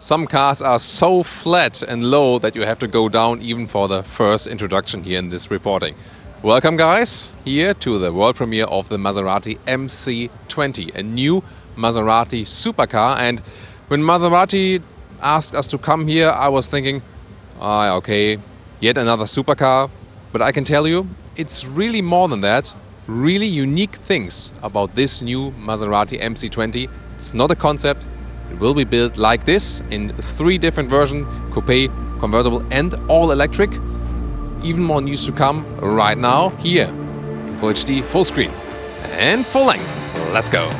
Some cars are so flat and low that you have to go down even for the first introduction here in this reporting. Welcome guys here to the world premiere of the Maserati MC20, a new Maserati supercar. And when Maserati asked us to come here, I was thinking, okay, yet another supercar. But I can tell you, it's really more than that. Really unique things about this new Maserati MC20. It's not a concept. It will be built like this in 3 different versions: coupe, convertible and all electric. Even more news to come right now here in Full HD, full screen and full length. Let's go.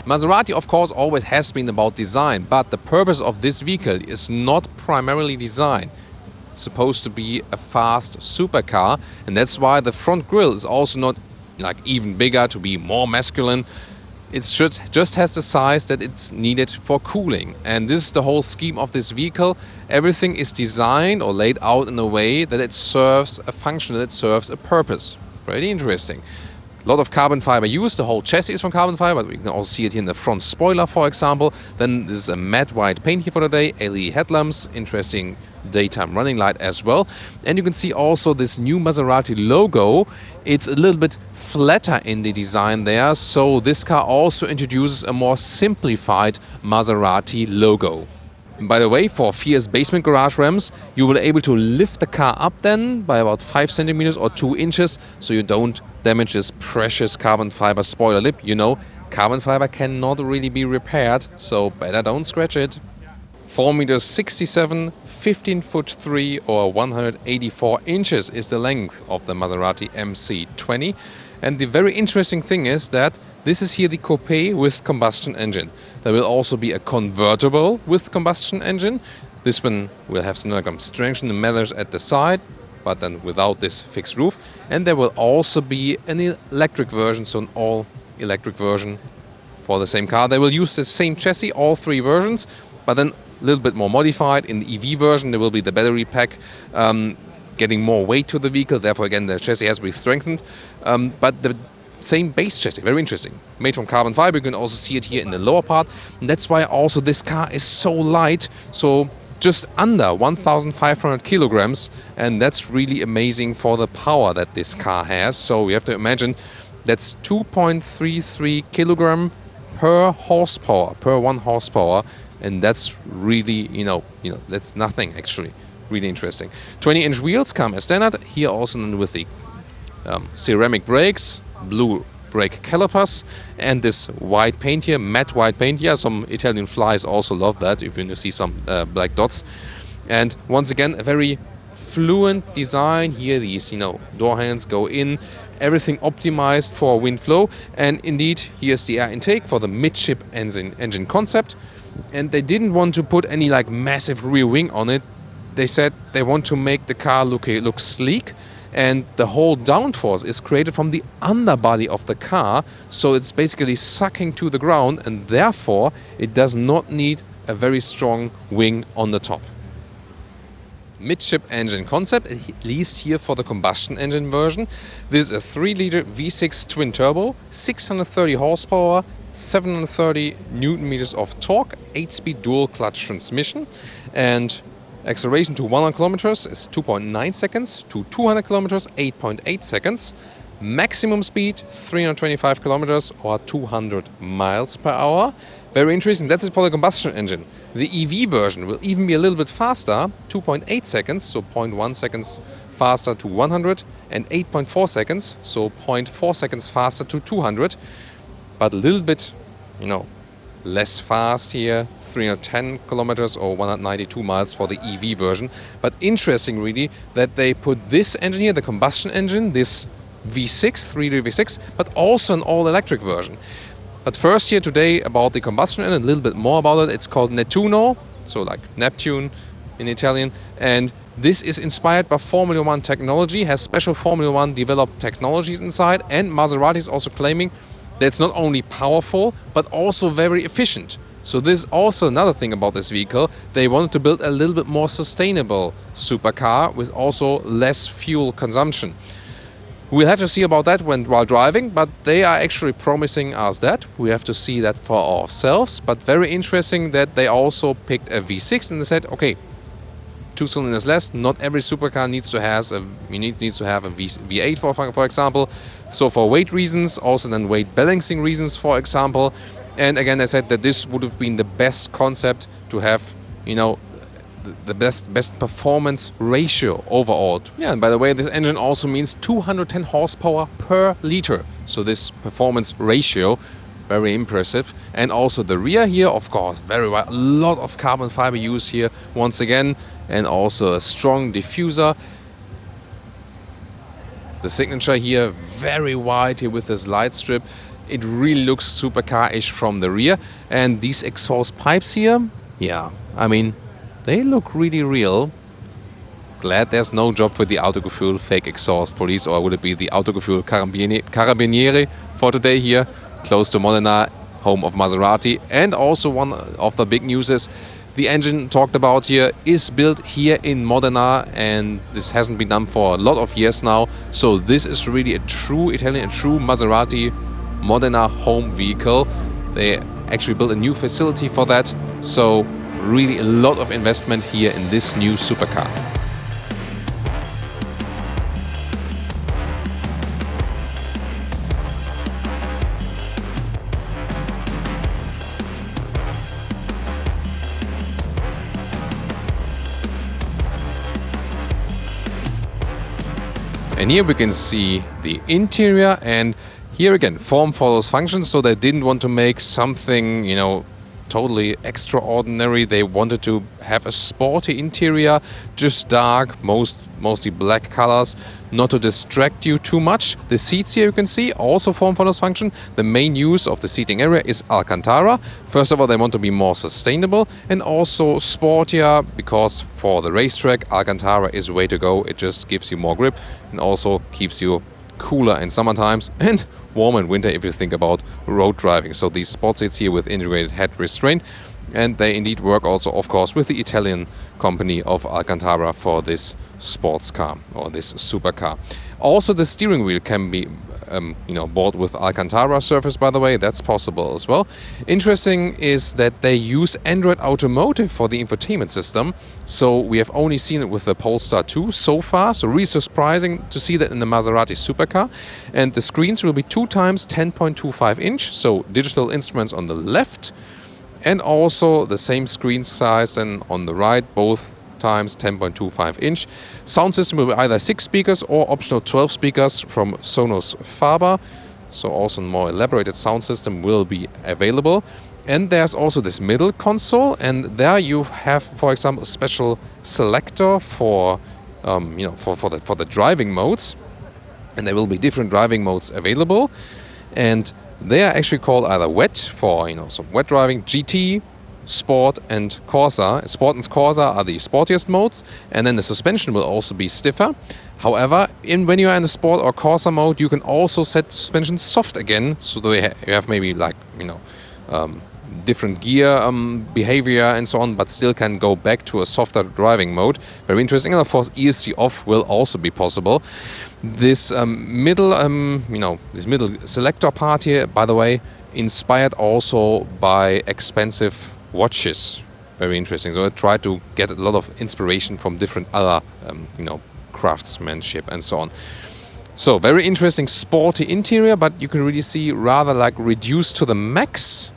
Maserati, of course, always has been about design, but the purpose of this vehicle is not primarily design. It's supposed to be a fast supercar, and that's why the front grille is also not like even bigger to be more masculine. It just has the size that it's needed for cooling. And this is the whole scheme of this vehicle. Everything is designed or laid out in a way that it serves a function, that it serves a purpose. Pretty interesting. A lot of carbon fiber used. The whole chassis is from carbon fiber. We can also see it here in the front spoiler, for example. Then this is a matte white paint here for today. LED headlamps, interesting daytime running light as well. And you can see also this new Maserati logo. It's a little bit flatter in the design there. So this car also introduces a more simplified Maserati logo. And by the way, for Fierce basement garage ramps, you will be able to lift the car up then by about 5 centimeters or 2 inches, so you don't damage this precious carbon fiber spoiler lip. You know, carbon fiber cannot really be repaired, so better don't scratch it. 4 meters 67, 15 foot 3 or 184 inches is the length of the Maserati MC20. And the very interesting thing is that this is here the coupe with combustion engine. There will also be a convertible with combustion engine. This one will have some strengthened measures at the side, but then without this fixed roof. And there will also be an electric version, so an all-electric version for the same car. They will use the same chassis, all 3 versions, but then a little bit more modified. In the EV version, there will be the battery pack getting more weight to the vehicle. Therefore, again, the chassis has to be strengthened. But the same base chassis, very interesting. Made from carbon fiber. You can also see it here in the lower part. And that's why also this car is so light. So just under 1,500 kilograms. And that's really amazing for the power that this car has. So you have to imagine that's 2.33 kilogram per horsepower, per 1 horsepower. And that's really, that's nothing actually. Really interesting. 20-inch wheels come as standard. Here also with the ceramic brakes, blue brake calipers, and this white paint here, matte white paint. Yeah, some Italian flies also love that, if you see some black dots. And once again, a very fluent design. Here these, door handles go in. Everything optimized for wind flow. And indeed, here's the air intake for the midship engine concept. And they didn't want to put any massive rear wing on it. They said they want to make the car look sleek, and the whole downforce is created from the underbody of the car, so it's basically sucking to the ground, and therefore it does not need a very strong wing on the top. midship engine concept, at least here for the combustion engine version. This is a 3-liter V6 twin turbo, 630 horsepower, 730 Newton meters of torque, 8-speed dual clutch transmission, and acceleration to 100 kilometers is 2.9 seconds, to 200 kilometers 8.8 seconds. Maximum speed 325 kilometers or 200 miles per hour. Very interesting. That's it for the combustion engine. The EV version will even be a little bit faster, 2.8 seconds, so 0.1 seconds faster to 100, and 8.4 seconds, so 0.4 seconds faster to 200. But a little bit, less fast here, 310 kilometers or 192 miles for the EV version. But interesting really that they put this engine here, the combustion engine, this V6, 3-liter V6, but also an all-electric version. But first here today about the combustion engine, a little bit more about it. It's called Nettuno, so like Neptune in Italian. And this is inspired by Formula One technology, has special Formula One developed technologies inside. And Maserati is also claiming that it's not only powerful, but also very efficient. So this is also another thing about this vehicle. They wanted to build a little bit more sustainable supercar with also less fuel consumption. We'll have to see about that while driving, but they are actually promising us that. We have to see that for ourselves. But very interesting that they also picked a V6 and they said, okay, 2 cylinders less. Not every supercar needs to have a V8 for example. So for weight reasons, also then weight balancing reasons, for example. And again, they said that this would have been the best concept to have, the best performance ratio overall. Yeah, and by the way, this engine also means 210 horsepower per liter. So this performance ratio, very impressive. And also the rear here, of course, very wide. A lot of carbon fiber use here once again. And also a strong diffuser. The signature here, very wide here with this light strip. It really looks supercar-ish from the rear. And these exhaust pipes here, yeah, they look really real. Glad there's no job for the Autogefühl fake exhaust police, or would it be the Autogefühl Carabinieri for today here, close to Modena, home of Maserati. And also one of the big news is the engine talked about here is built here in Modena, and this hasn't been done for a lot of years now. So this is really a true Italian, a true Maserati Modena home vehicle. They actually built a new facility for that. So really a lot of investment here in this new supercar. And here we can see the interior, and here again, form follows function. So they didn't want to make something, totally extraordinary. They wanted to have a sporty interior, just dark, mostly black colors, not to distract you too much. The seats here you can see also form follows function. The main use of the seating area is Alcantara. First of all, they want to be more sustainable and also sportier, because for the racetrack, Alcantara is the way to go. It just gives you more grip and also keeps you cooler in summer times and warm in winter if you think about road driving. So these sport seats here with integrated head restraint, and they indeed work also, of course, with the Italian company of Alcantara for this sports car or this supercar. Also, the steering wheel can be bought with Alcantara surface, by the way. That's possible as well. Interesting is that they use Android Automotive for the infotainment system. So we have only seen it with the Polestar 2 so far. So really surprising to see that in the Maserati supercar. And the screens will be 2 times 10.25 inch. So digital instruments on the left, and also the same screen size and on the right, both times 10.25 inch. Sound system will be either 6 speakers or optional 12 speakers from Sonos Faber. So also a more elaborated sound system will be available. And there's also this middle console, and there you have, for example, a special selector for the driving modes. And there will be different driving modes available. And they are actually called either wet for some wet driving, GT, Sport and Corsa. Sport and Corsa are the sportiest modes, and then the suspension will also be stiffer. However, when you are in the Sport or Corsa mode, you can also set suspension soft again, so that you have maybe different gear behavior and so on, but still can go back to a softer driving mode. Very interesting. And of course, ESC off will also be possible. This middle, this middle selector part here, by the way, inspired also by expensive watches. Very interesting. So I tried to get a lot of inspiration from different other, craftsmanship and so on. So very interesting sporty interior, but you can really see rather like reduced to the max.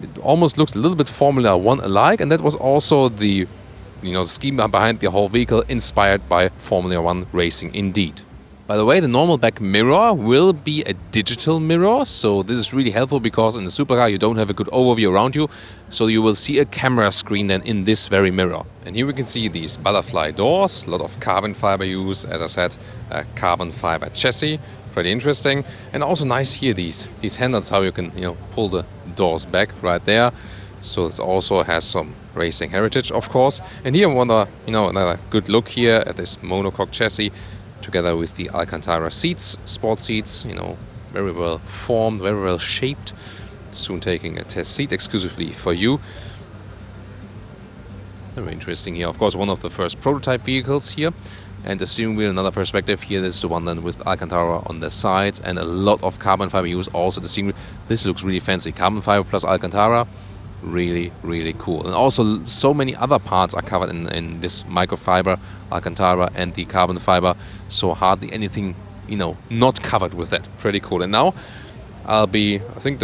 It almost looks a little bit Formula 1 alike, and that was also the scheme behind the whole vehicle, inspired by Formula 1 racing indeed. By the way, the normal back mirror will be a digital mirror, so this is really helpful because in the supercar you don't have a good overview around you, so you will see a camera screen then in this very mirror. And here we can see these butterfly doors, a lot of carbon fiber use, as I said, a carbon fiber chassis, pretty interesting. And also nice here, these handles, how you can pull the doors back right there. So it also has some racing heritage, of course. And here another good look here at this monocoque chassis, together with the Alcantara seats, sport seats, very well formed, very well shaped. Soon taking a test seat exclusively for you. Very interesting here. Of course, one of the first prototype vehicles here. And the steering wheel, another perspective here. This is the one then with Alcantara on the sides and a lot of carbon fiber use. Also the steering wheel. This looks really fancy. Carbon fiber plus Alcantara. Really, really cool. And also so many other parts are covered in this microfiber, Alcantara and the carbon fiber. So hardly anything, not covered with that. Pretty cool. And now I'll be, I think,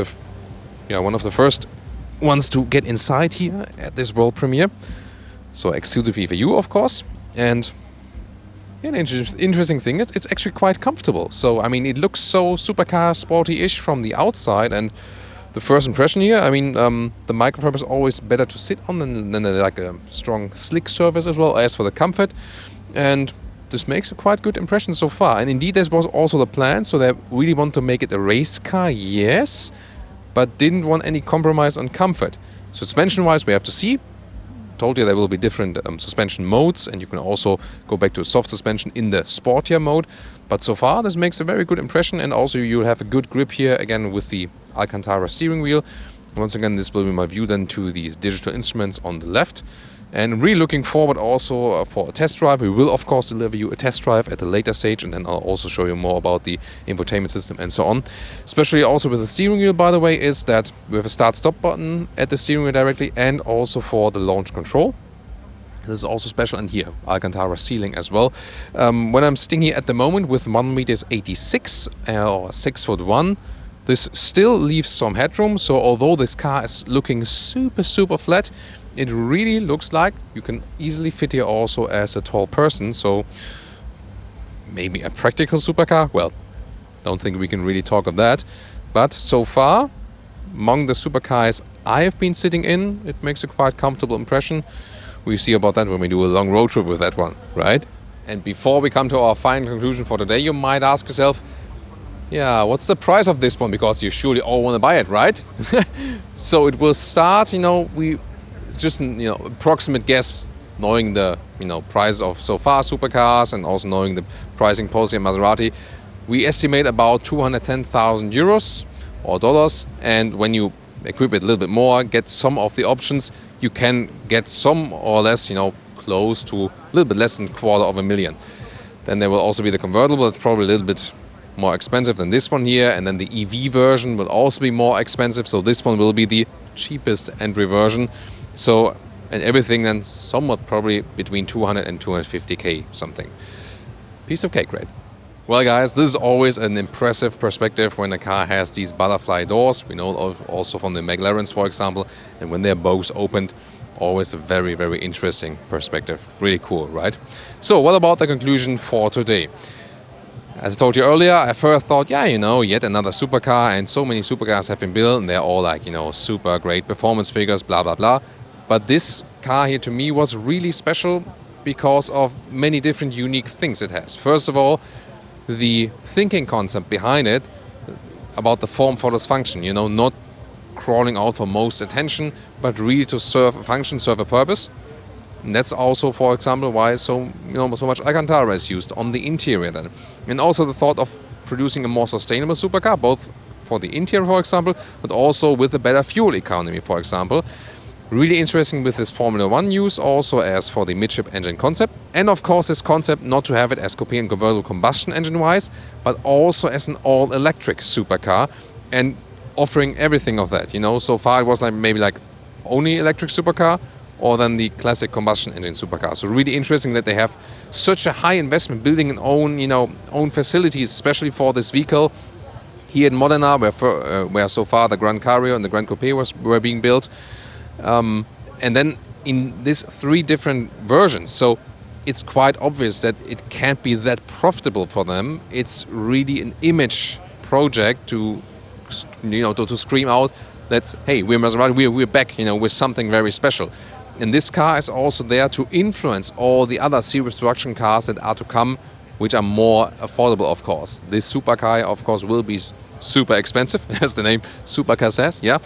one of the first ones to get inside here at this world premiere. So exclusively for you, of course. And an interesting thing is it's actually quite comfortable. So, I mean, it looks so supercar sporty-ish from the outside, and the first impression here, the microfiber is always better to sit on than like a strong, slick surface as well as for the comfort. And this makes a quite good impression so far. And indeed, this was also the plan. So they really want to make it a race car, yes, but didn't want any compromise on comfort. Suspension-wise, we have to see. Told you there will be different suspension modes, and you can also go back to soft suspension in the sportier mode. But so far, this makes a very good impression, and also you'll have a good grip here, again, with the Alcantara steering wheel. Once again, this will be my view then to these digital instruments on the left. And really looking forward also for a test drive. We will, of course, deliver you a test drive at a later stage, and then I'll also show you more about the infotainment system and so on. Especially also with the steering wheel, by the way, is that we have a start-stop button at the steering wheel directly, and also for the launch control. This is also special, and here, Alcantara ceiling as well. When I'm sitting here at the moment with 1.86 m or 6'1", this still leaves some headroom. So although this car is looking super, super flat, it really looks like you can easily fit here also as a tall person. So maybe a practical supercar? Well, don't think we can really talk of that. But so far, among the supercars I have been sitting in, it makes a quite comfortable impression. We see about that when we do a long road trip with that one, right? And before we come to our final conclusion for today, you might ask yourself, yeah, what's the price of this one? Because you surely all want to buy it, right? So it will start, it's just approximate guess, knowing the price of so far supercars and also knowing the pricing policy of Maserati. We estimate about 210,000 euros or dollars, and when you equip it a little bit more, get some of the options, you can get some or less, close to a little bit less than $250,000. Then there will also be the convertible. It's probably a little bit more expensive than this one here, and then the EV version will also be more expensive. So this one will be the cheapest entry version. So, and everything then somewhat probably between 200 and 250k something. Piece of cake, right? Well, guys, this is always an impressive perspective when a car has these butterfly doors. We know also from the McLarens, for example, and when they're both opened, always a very, very interesting perspective. Really cool, right? So, what about the conclusion for today? As I told you earlier, I first thought, yet another supercar, and so many supercars have been built, and they're all like, super great performance figures, blah, blah, blah. But this car here to me was really special because of many different unique things it has. First of all, the thinking concept behind it about the form follows function, not crawling out for most attention, but really to serve a function, serve a purpose. And that's also, for example, why so much Alcantara is used on the interior then. And also the thought of producing a more sustainable supercar, both for the interior, for example, but also with a better fuel economy, for example. Really interesting with this Formula 1 use, also as for the midship engine concept. And of course this concept not to have it as coupe and convertible combustion engine wise, but also as an all-electric supercar and offering everything of that. You know, so far it was like maybe like only electric supercar or then the classic combustion engine supercar. So really interesting that they have such a high investment building an own, you know, own facilities, especially for this vehicle here in Modena, where so far the Gran Carrio and the Gran Coupe were being built. And then in these 3 different versions, so it's quite obvious that it can't be that profitable for them. It's really an image project to, you know, to scream out that, hey, we're Maserati, we're back, you know, with something very special. And this car is also there to influence all the other series production cars that are to come, which are more affordable, of course. This supercar, of course, will be super expensive, as the name Supercar says, yeah.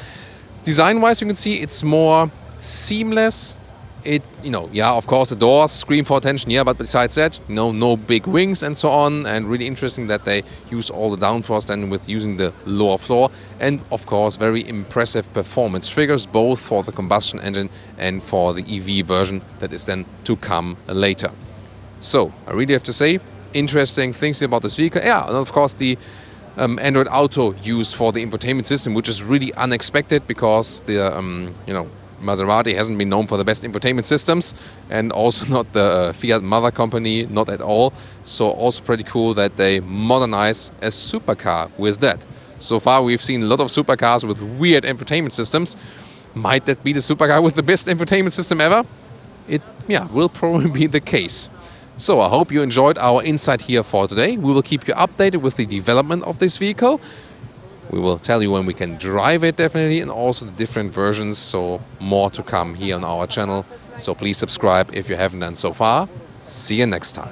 Design-wise, you can see it's more seamless. It, you know, yeah, of course, the doors scream for attention, yeah, but besides that, you know, no big wings and so on. And really interesting that they use all the downforce then with using the lower floor. And of course, very impressive performance figures, both for the combustion engine and for the EV version that is then to come later. So I really have to say, interesting things about this vehicle. Yeah, and of course the Android Auto use for the infotainment system, which is really unexpected because the you know, Maserati hasn't been known for the best infotainment systems, and also not the Fiat mother company, not at all. So also pretty cool that they modernize a supercar with that. So far we've seen a lot of supercars with weird infotainment systems. Might that be the supercar with the best infotainment system ever? It, yeah, will probably be the case. So I hope you enjoyed our insight here for today. We will keep you updated with the development of this vehicle. We will tell you when we can drive it definitely, and also the different versions, so more to come here on our channel. So please subscribe if you haven't done so far. See you next time.